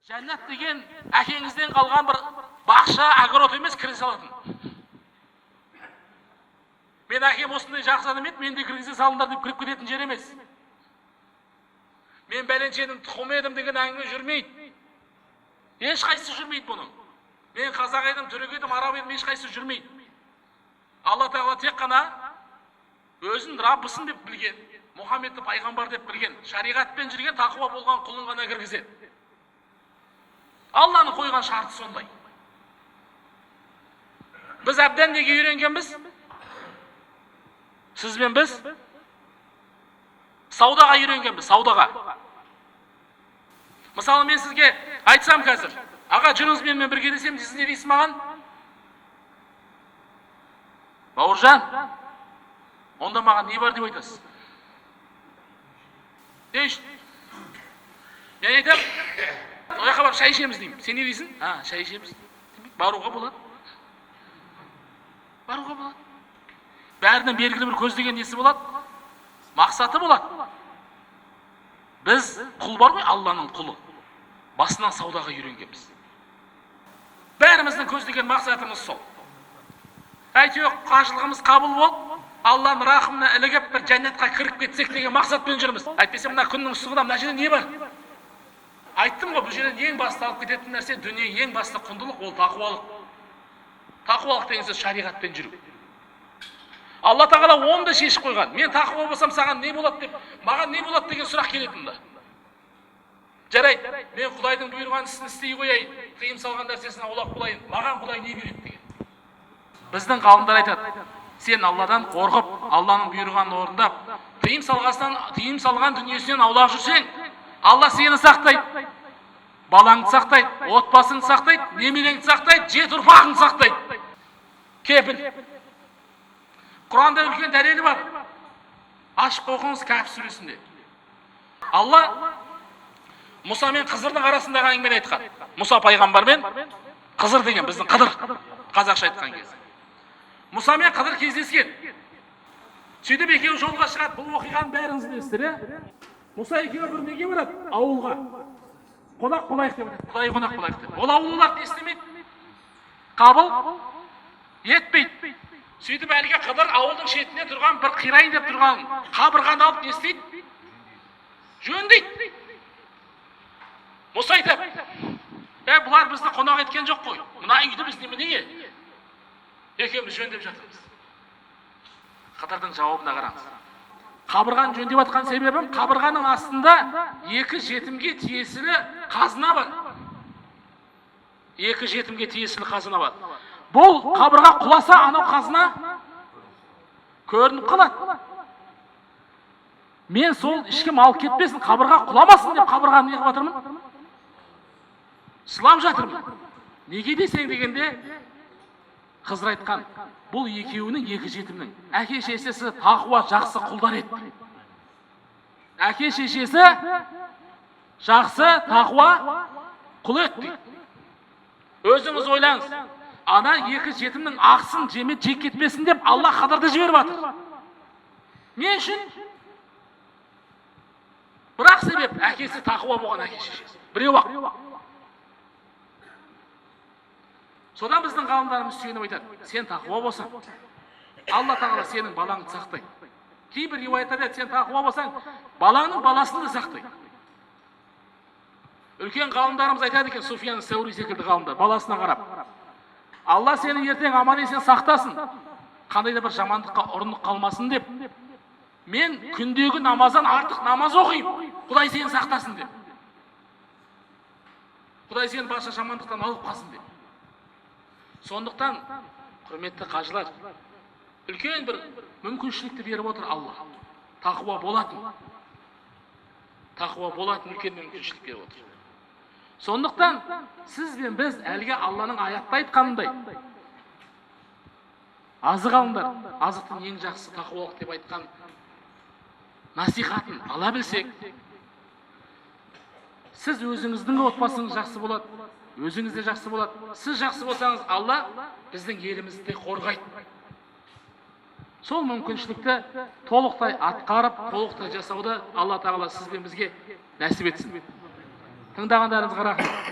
Жәннат деген әкеңізден қалған бір бақша, огород емес, кіре салатын. Мен әкем осындай жақсы адам еді, мен де кіргізе салыңдар деп кіріп кететін жер емес. Мен бәленшенің тұқымы едім деген әңгіме жүрмейді. Ешқайсысы жүрмейді бұның. Мен қазақ едім, түрік едім, араб едім, ешқайсысы жүрмейді. Алла тағала тек қана өзін Раббысын деп білген, Мұхаммедті пайғамбар деп білген, шариғатпен жүрген, тақуа болған құлын ғана кіргізеді. Алланың қойған шарты сондай. Біз әбден неге үйренгенбіз? Сізбен біз саудаға үйренгенбіз, саудаға. Мысалы, мен сізге айтсам қазір, аға жүріңіз менімен бірге десем, сіз не дейсіз маған? Бауыржан, онда маған не бар деп айтасыз? Дейші, мен айтам, ояққа барып шай ішеміз деймін. Сен не дейсің? Шай ішеміз. Баруға болады. Баруға болады. Бәрінің белгілі бір көздеген несі болады? Мақсаты болады. Біз құл бар ғой, Алланың құлы. Басынан саудаға үйренгенбіз. Бәріміздің көздеген мақсатымыз сол. Әйтеуір қажылығымыз қабыл болып, Алланың рахымына ілігіп бір жәннатқа кіріп кетсек деген мақсатпен жүрміз. Әйтпесе мына күннің ыстығында мына жерде не бар? Айттым ғой, бұл жерден ең басты алып кететін нәрсе, дүние ең басты құндылық ол тақуалық. Тақуалық деген сөз шариғатпен жүру. Алла тағала оны да шешіп қойған. Мен тақуа болсам саған не болады деп, маған не болады деген сұрақ келетін да. Жарайды, мен Құдайдың бұйырған ісін істей қояйын, тыйым салған нәрсесін аулақ болайын, маған Құдай не береді деген. Біздің ғалымдар айтады, сен Алладан қорқып, Алланың бұйырғанын орындап, тыйым салған дүниесінен аулақ жүрсең, Алла сені сақтайды, балаңды сақтайды, отбасыңды сақтайды, немереңді сақтайды, жет ұрпағыңды сақтайды. Кепіл. Құранда үлкен дәлелі бар. Ашып оқыңыз Кәһф сүресінде. Алла Мұса мен Қызырдың арасындағы әңгімені айтқан. Мұса пайғамбармен Қызыр деген біздің Қыдыр, қазақша айтқан кезде. Мұса мен Қыдыр кездескен. Сөйтіп екеуі жолға шығады. Бұл оқиғаның бәріңіз білесіздер, иә? Мұса екеуі бір неге барады? Ауылға. Қонақ болайық деп айтады. Құдай қонақ болайық деп. Ол ауыл оларды естімейді. Қабыл етпейді. Сөйтіп әлгі Қыдыр ауылдың шетінде тұрған бір қирайын деп тұрған қабырғаны алып не істейді? Жөндейді. Мұса айтады, бұлар бізді қонақ еткен жоқ қой. Мына үйді біз неменеге? Екеуміз жөндеп жатырмыз. Қыдырдың жауабына қараңыз. Қабырғаны жөндеп жатқан себебім, қабырғаның астында екі жетімге тиесілі қазына бар. Екі жетімге тиесілі қазына бар. Бұл қабырға құласа, анау қазына көрініп қалады. Мен сол ешкім алып кетпесін, қабырға құламасын деп қабырғаны неғып жатырмын? Сылап жатырмын. Неге десең дегенде, Қызыр айтқан, бұл екеуінің, екі жетімнің әке шешесі тақуа жақсы құлдар еді. Әке шешесі жақсы тақуа құл еді. Өзіңіз ойлаңыз, ана екі жетімнің ақсын жек кетпесін деп Алла Қыдырды жіберіп жатыр. Не үшін? Бірақ себеп, әкесі тақуа болған әке шешесі. Біреу-ақ. Содан біздің ғалымдарымыз сүйеніп айтады, сен тақуа болсаң, Алла тағала сенің балаңды сақтайды. Кейбір риуаяттарда сен тақуа болсаң, балаңның баласын да сақтайды. Үлкен ғалымдарымыз айтады екен, Суфиян Саури секілді ғалымдар, баласына қарап, Алла сені ертең аман есен сақтасын, қандай да бір жамандыққа ұрынып қалмасын деп, мен күндегі намаздан артық намаз оқимын, Құдай сені сақтасын деп. Құдай сені барша жамандықтан алып қалсын деп. Сондықтан, құрметті қажылар, үлкен бір мүмкіншілікті беріп отыр Алла. Тақуа болатын. Тақуа болатын үлкен мүмкіншілік беріп отыр. Сондықтан, сіз бен біз әлгі Алланың аятта айтқанындай, азық алыңдар, азықтың ең жақсы тақуалық деп айтқан насихатын ала білсек, сіз өзіңіздің отбасыңыз жақсы болады, өзіңіз де жақсы болады. Сіз жақсы болсаңыз, Алла біздің елімізді қорғайды. Сол мүмкіншілікті толықтай атқарып, толықтай жасауды Алла тағала сіз бен бізге нәсіп етсін. Тыңдағандарыңызға рахмет.